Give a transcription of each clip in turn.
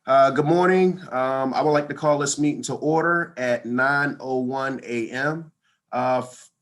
Good morning. I would like to call this meeting to order at 9:01 a.m.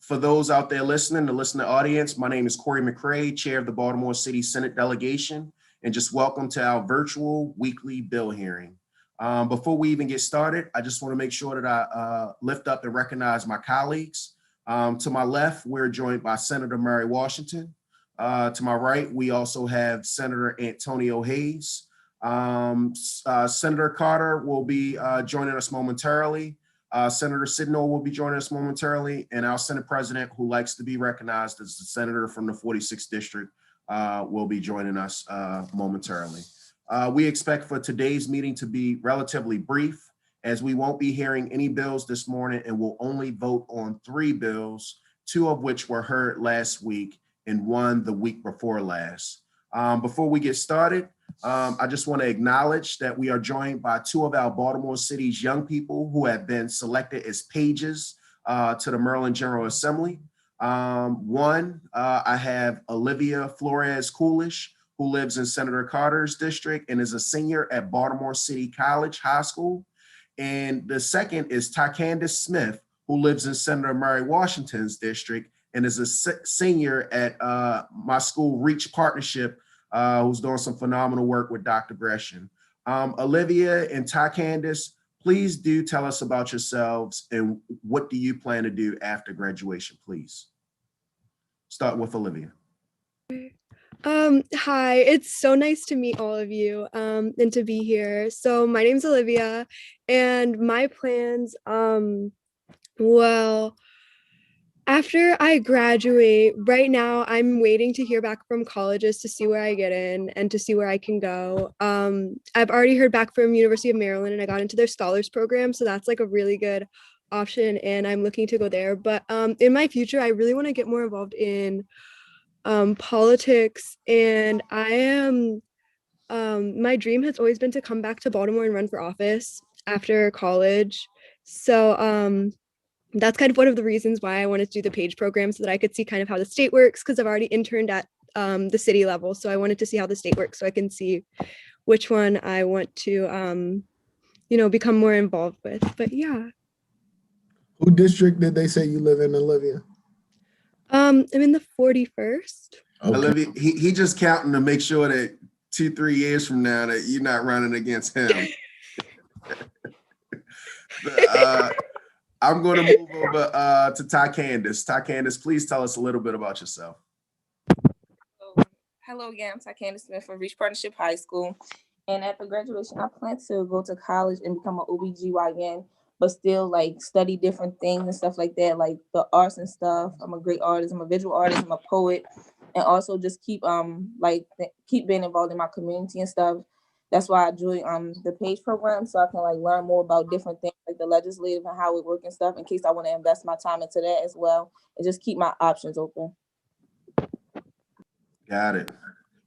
For those out there listening, the listening audience, my name is Corey McCray, Chair of the Baltimore City Senate Delegation, and just welcome to our virtual weekly bill hearing. Before we even get started, I just want to make sure that I lift up and recognize my colleagues. To my left, we're joined by Senator Mary Washington. To my right, we also have Senator Antonio Hayes. Senator Carter will be joining us momentarily. Senator Sidnall will be joining us momentarily, and our Senate President, who likes to be recognized as the senator from the 46th District, will be joining us momentarily. We expect for today's meeting to be relatively brief, as we won't be hearing any bills this morning and will only vote on 3 bills, 2 of which were heard last week and 1 the week before last. Before we get started, I just want to acknowledge that we are joined by 2 of our Baltimore City's young people who have been selected as pages to the Maryland General Assembly. One, I have Olivia Flores Coolish, who lives in Senator Carter's district and is a senior at Baltimore City College High School. And the second is Ty Candee Smith, who lives in Senator Mary Washington's district and is a senior at my school Reach Partnership, who's doing some phenomenal work with Dr. Gresham. Olivia and Ty Candee, please do tell us about yourselves and what do you plan to do after graduation, please. Start with Olivia. Hi, it's so nice to meet all of you and to be here. So my name's Olivia and my plans, well, after I graduate, right now I'm waiting to hear back from colleges to see where I get in and to see where I can go. I've already heard back from University of Maryland and I got into their scholars program. So that's like a really good option and I'm looking to go there. But in my future, I really want to get more involved in politics, and I am my dream has always been to come back to Baltimore and run for office after college. So that's kind of one of the reasons why I wanted to do the PAGE program, so that I could see kind of how the state works, because I've already interned at the city level. So I wanted to see how the state works so I can see which one I want to become more involved with. But yeah. Who district did they say you live in, Olivia? I'm in the 41st. Okay. Olivia, he just counting to make sure that 2-3 years from now that you're not running against him. I'm going to move over to Ty Candee. Ty Candee, please tell us a little bit about yourself. Hello again, I'm Ty Candee Smith from Reach Partnership High School. And after graduation, I plan to go to college and become an OBGYN, but still like study different things and stuff like that, like the arts and stuff. I'm a great artist, I'm a visual artist, I'm a poet, and also just keep being involved in my community and stuff. That's why I joined the PAGE program, so I can like learn more about different things like the legislative and how it works and stuff, in case I want to invest my time into that as well, and just keep my options open. Got it.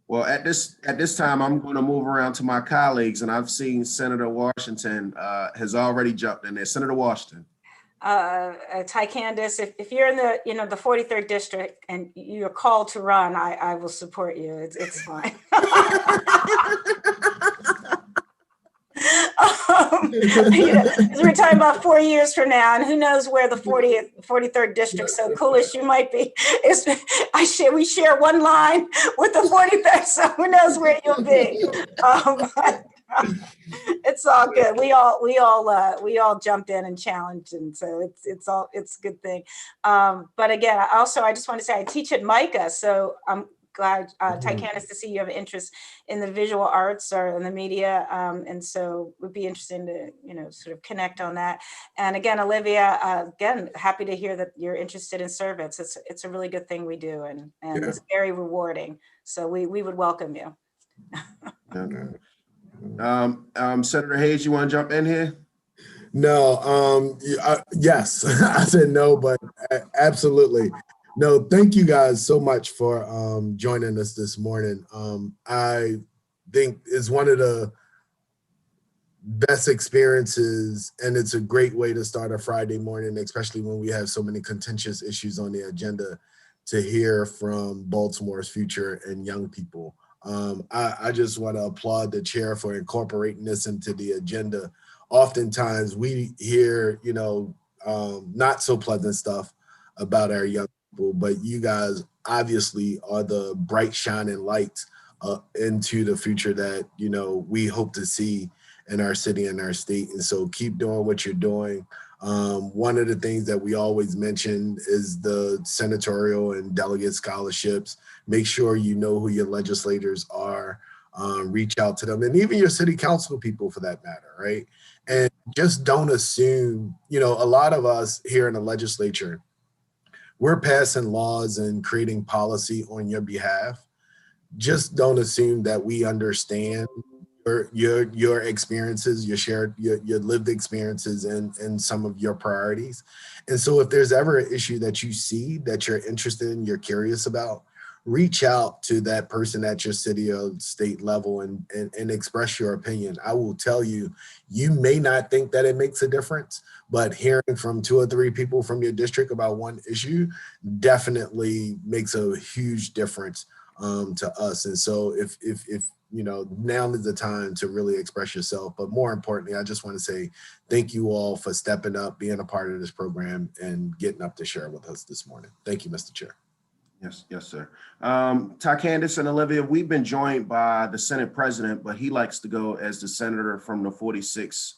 Well, at this time, I'm going to move around to my colleagues, and I've seen Senator Washington has already jumped in there. Senator Washington. Ty Candee, if you're in the the 43rd district and you're called to run, I will support you. It's fine. We're talking about 4 years from now, and who knows where the 43rd district. So Coolish, you might be. We share one line with the 43rd, so who knows where you'll be. It's all good. We all jumped in and challenged, and so it's a good thing. But again, I just want to say I teach at Micah, so I'm glad, Ty Candee, to see you have an interest in the visual arts or in the media, and so would be interesting to sort of connect on that. And again, Olivia, again, happy to hear that you're interested in service. It's a really good thing we do, and it's very rewarding. So we would welcome you. Okay. Senator Hayes, you want to jump in here? No, yes, I said no, but absolutely. No, thank you guys so much for joining us this morning. I think it's one of the best experiences, and it's a great way to start a Friday morning, especially when we have so many contentious issues on the agenda, to hear from Baltimore's future and young people. I just want to applaud the chair for incorporating this into the agenda. Oftentimes we hear, not so pleasant stuff about our young people, but you guys obviously are the bright shining lights into the future that, we hope to see in our city and our state. And so keep doing what you're doing. One of the things that we always mention is the senatorial and delegate scholarships. Make sure you know who your legislators are, reach out to them, and even your city council people for that matter, right? And just don't assume, a lot of us here in the legislature, we're passing laws and creating policy on your behalf. Just don't assume that we understand your experiences, your lived experiences and some of your priorities. And so if there's ever an issue that you see that you're interested in, you're curious about, reach out to that person at your city or state level and express your opinion. I will tell you, you may not think that it makes a difference, but hearing from 2 or 3 people from your district about one issue definitely makes a huge difference to us. And so if now is the time to really express yourself. But more importantly, I just want to say thank you all for stepping up, being a part of this program, and getting up to share with us this morning. Thank you, Mr. Chair. Yes, sir. Ty Candee and Olivia, we've been joined by the Senate President, but he likes to go as the senator from the 46th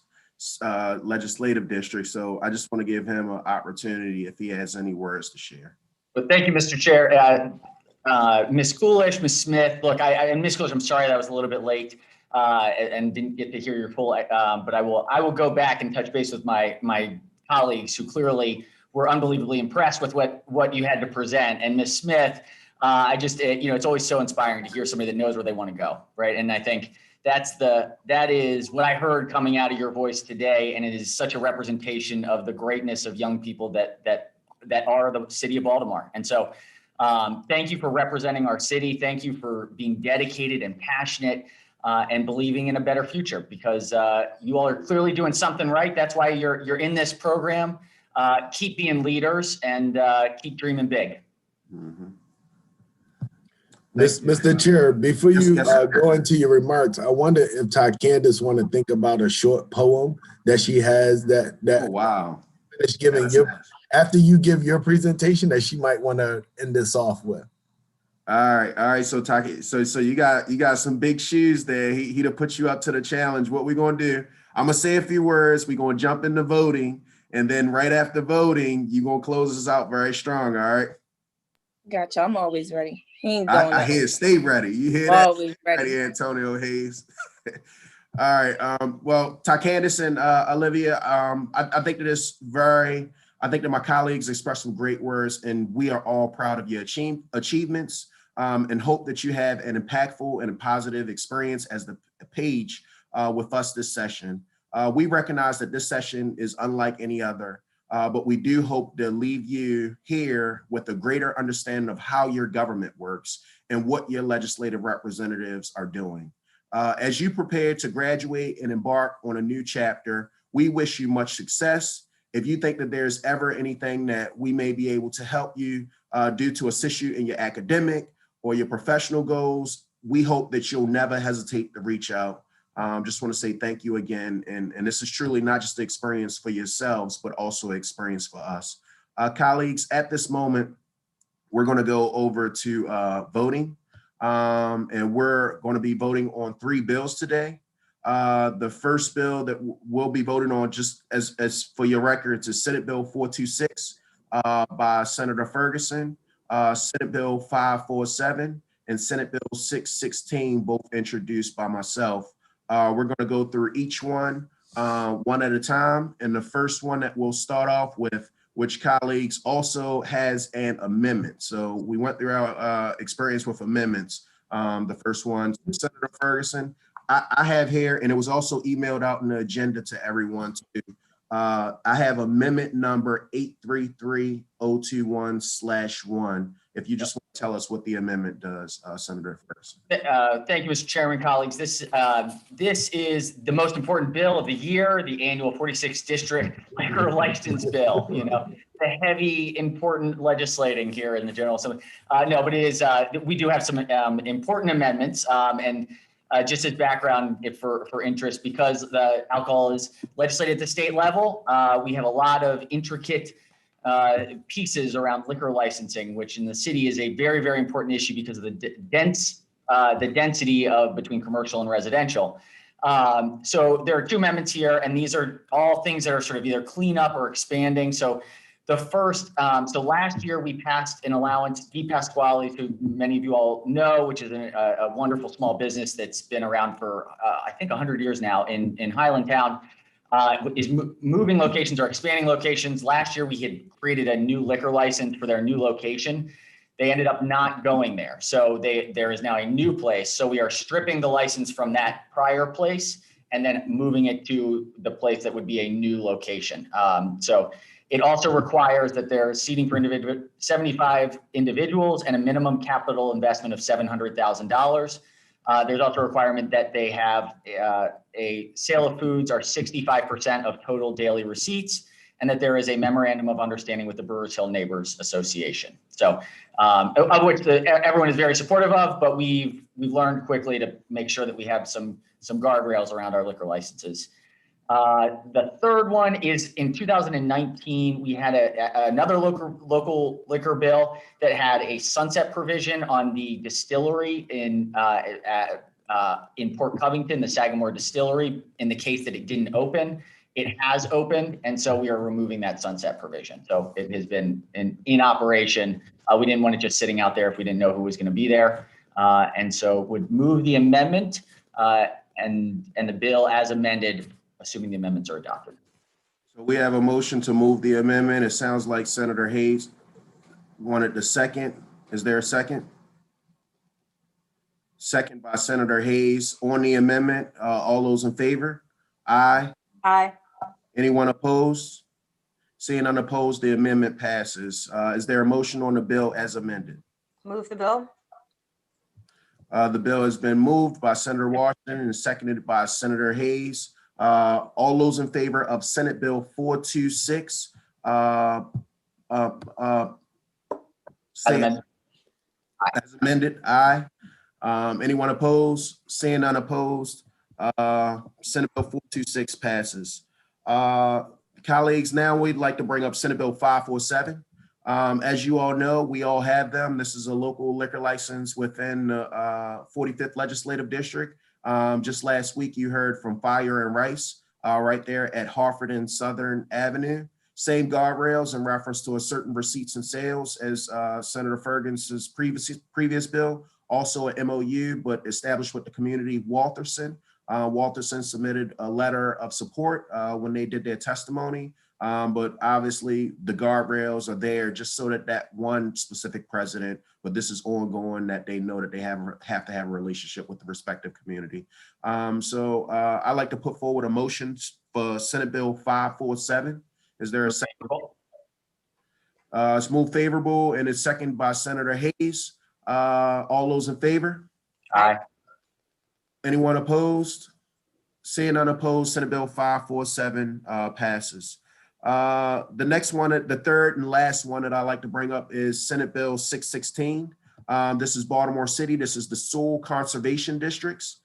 legislative district. So I just want to give him an opportunity if he has any words to share. Well, thank you, Mr. Chair. Ms. Coolish, Ms. Smith, look, and Ms. Coolish, I'm sorry that I was a little bit late and didn't get to hear your full, but I will go back and touch base with my colleagues who clearly were unbelievably impressed with what you had to present. And Ms. Smith, it's always so inspiring to hear somebody that knows where they want to go, right? And I think that is what I heard coming out of your voice today, and it is such a representation of the greatness of young people that are the city of Baltimore. And so thank you for representing our city. Thank you for being dedicated and passionate and believing in a better future, because you all are clearly doing something right. That's why you're in this program. Keep being leaders and keep dreaming big. Mm-hmm. Mr. Chair, before you go into your remarks, I wonder if Ty Candee want to think about a short poem that she has that oh, wow. Finish giving after you give your presentation that she might want to end this off with. All right. So Ty, so you got some big shoes there. He to put you up to the challenge. What we're gonna do? I'm gonna say a few words. We're gonna jump into voting, and then right after voting, you're gonna close us out very strong. All right. Gotcha. I'm always ready. I hear stay ready. You hear that? Always ready. Sen Antonio Hayes. All right. Well, Ty Candee and Olivia, I think I think that my colleagues expressed some great words, and we are all proud of your achievements and hope that you have an impactful and a positive experience as the page with us this session. We recognize that this session is unlike any other, but we do hope to leave you here with a greater understanding of how your government works and what your legislative representatives are doing. As you prepare to graduate and embark on a new chapter, we wish you much success. If you think that there's ever anything that we may be able to help you do to assist you in your academic or your professional goals, we hope that you'll never hesitate to reach out. Just want to say thank you again. And this is truly not just the experience for yourselves, but also an experience for us. Colleagues, at this moment, we're going to go over to voting. And we're going to be voting on 3 bills today. The first bill that we'll be voting on, just as for your records, is Senate Bill 426 by Senator Ferguson, Senate Bill 547, and Senate Bill 616, both introduced by myself. We're going to go through each one at a time. And the first one that we'll start off with, which colleagues also has an amendment. So we went through our experience with amendments. The first one, Senator Ferguson, I have here, and it was also emailed out in the agenda to everyone too. I have amendment number 833021/1. If you just want to tell us what the amendment does, Senator Ferguson. Thank you, Mr. Chairman, colleagues. This is the most important bill of the year, the annual 46th District Liquor License Bill. the heavy, important legislating here in the General Assembly. No, but it is, we do have some important amendments. And just as background for interest, because the alcohol is legislated at the state level, we have a lot of intricate pieces around liquor licensing, which in the city is a very, very important issue because of the density of between commercial and residential. So there are two amendments here, and these are all things that are sort of either cleanup or expanding. So the first, so last year we passed an allowance, Di Pasquale, who many of you all know, which is a wonderful small business that's been around for, I think 100 years now in Highlandtown, is moving locations or expanding locations. Last year we had created a new liquor license for their new location. They ended up not going there. So there is now a new place. So we are stripping the license from that prior place and then moving it to the place that would be a new location. So it also requires that there's seating for 75 individuals and a minimum capital investment of $700,000. There's also a requirement that they have a sale of foods are 65% of total daily receipts, and that there is a memorandum of understanding with the Brewers Hill Neighbors Association. So, of which everyone is very supportive of, but we've learned quickly to make sure that we have some guardrails around our liquor licenses. The third one is in 2019, we had another local liquor bill that had a sunset provision on the distillery in Port Covington, the Sagamore Distillery, in the case that it didn't open. It has opened, and so we are removing that sunset provision. So it has been in operation. We didn't want it just sitting out there if we didn't know who was going to be there. And so would move the amendment and the bill as amended, assuming the amendments are adopted. So we have a motion to move the amendment. It sounds like Senator Hayes wanted the second. Is there a second? Second by Senator Hayes on the amendment. All those in favor? Aye. Aye. Anyone opposed? Seeing none opposed, the amendment passes. Is there a motion on the bill as amended? Move the bill. The bill has been moved by Senator Washington and seconded by Senator Hayes. All those in favor of Senate Bill 426, say as amended, aye. Anyone opposed? Seeing none opposed, Senate Bill 426 passes. Colleagues, now we'd like to bring up Senate Bill 547. As you all know, we all have them. This is a local liquor license within the 45th Legislative District. Just last week, you heard from Fire and Rice right there at Hartford and Southern Avenue. Same guardrails in reference to a certain receipts and sales as Senator Ferguson's previous bill. Also an MOU, but established with the community of Walterson. Walterson submitted a letter of support when they did their testimony. But obviously the guardrails are there just so that one specific president, but this is ongoing, that they know that they have to have a relationship with the respective community. So I'd like to put forward a motion for Senate Bill 547. Is there a second? It's moved favorable and it's seconded by Senator Hayes. All those in favor? Aye. Anyone opposed? Seeing none opposed, Senate Bill 547 passes. The next one, the third and last one that I like to bring up is Senate Bill 616. This is Baltimore City. This is the Soil Conservation Districts.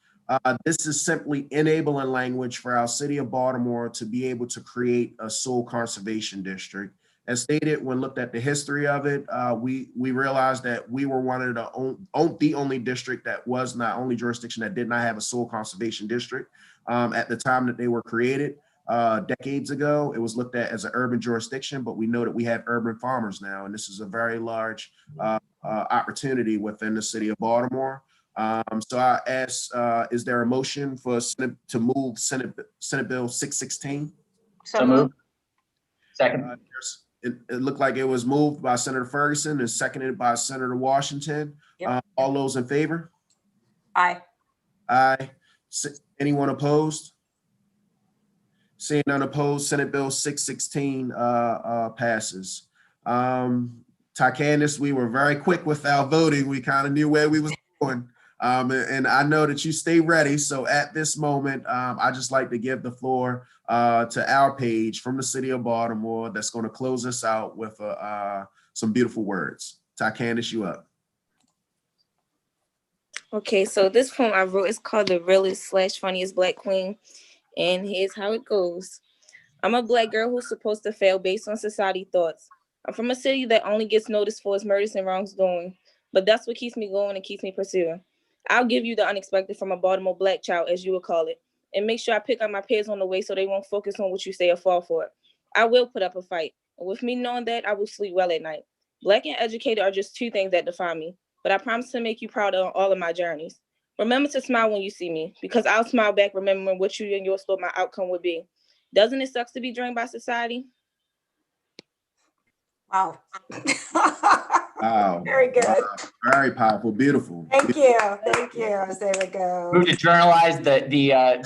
This is simply enabling language for our city of Baltimore to be able to create a soil conservation district. As stated, when looked at the history of it, we realized that we were one of the only district that was not only jurisdiction that did not have a soil conservation district at the time that they were created. Decades ago, it was looked at as an urban jurisdiction, but we know that we have urban farmers now, and this is a very large opportunity within the city of Baltimore. So I ask, is there a motion for Senate to move Senate Bill 616? So moved. Second. It looked like it was moved by Senator Ferguson and seconded by Senator Washington. Yep. All those in favor? Aye. Aye. Anyone opposed? Seeing none opposed, Senate Bill 616 passes. Ty Candee, we were very quick with our voting. We kind of knew where we was going. And I know that you stay ready. So at this moment, I just like to give the floor to our page from the city of Baltimore that's going to close us out with some beautiful words. Ty Candee, you up. Okay, so this poem I wrote is called The Realest / Funniest Black Queen. And here's how it goes. I'm a Black girl who's supposed to fail based on society thoughts. I'm from a city that only gets noticed for its murders and wrongdoing, but that's what keeps me going and keeps me pursuing. I'll give you the unexpected from a Baltimore Black child, as you would call it, and make sure I pick up my peers on the way so they won't focus on what you say or fall for it. I will put up a fight, and with me knowing that, I will sleep well at night. Black and educated are just two things that define me, but I promise to make you proud of all of my journeys. Remember to smile when you see me, because I'll smile back remembering what you and yours thought my outcome would be. Doesn't it suck to be drained by society? Wow. Wow. Very good. Wow. Very powerful. Beautiful. Thank you. Thank you. There we go. Move to journalize the young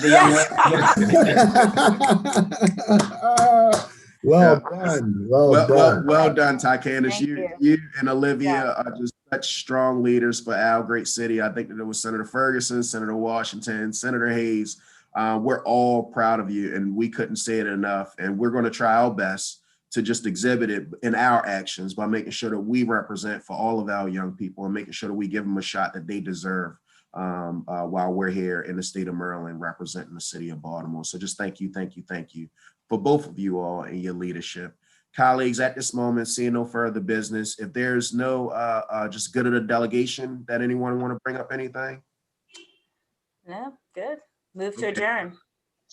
Well done. Well done, Ty Candee. Thank You and Olivia are just such strong leaders for our great city. I think that it was Senator Ferguson, Senator Washington, Senator Hayes. We're all proud of you, and we couldn't say it enough. And we're going to try our best to just exhibit it in our actions by making sure that we represent for all of our young people and making sure that we give them a shot that they deserve while we're here in the state of Maryland representing the city of Baltimore. So just thank you for both of you all and your leadership. Colleagues, at this moment, seeing no further business, if there's no just good of the delegation that anyone want to bring up anything? No, good. Move to adjourn.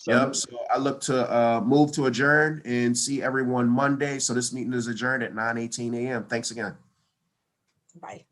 Yep, so I look to move to adjourn and see everyone Monday. So this meeting is adjourned at 9:18 a.m. Thanks again. Bye.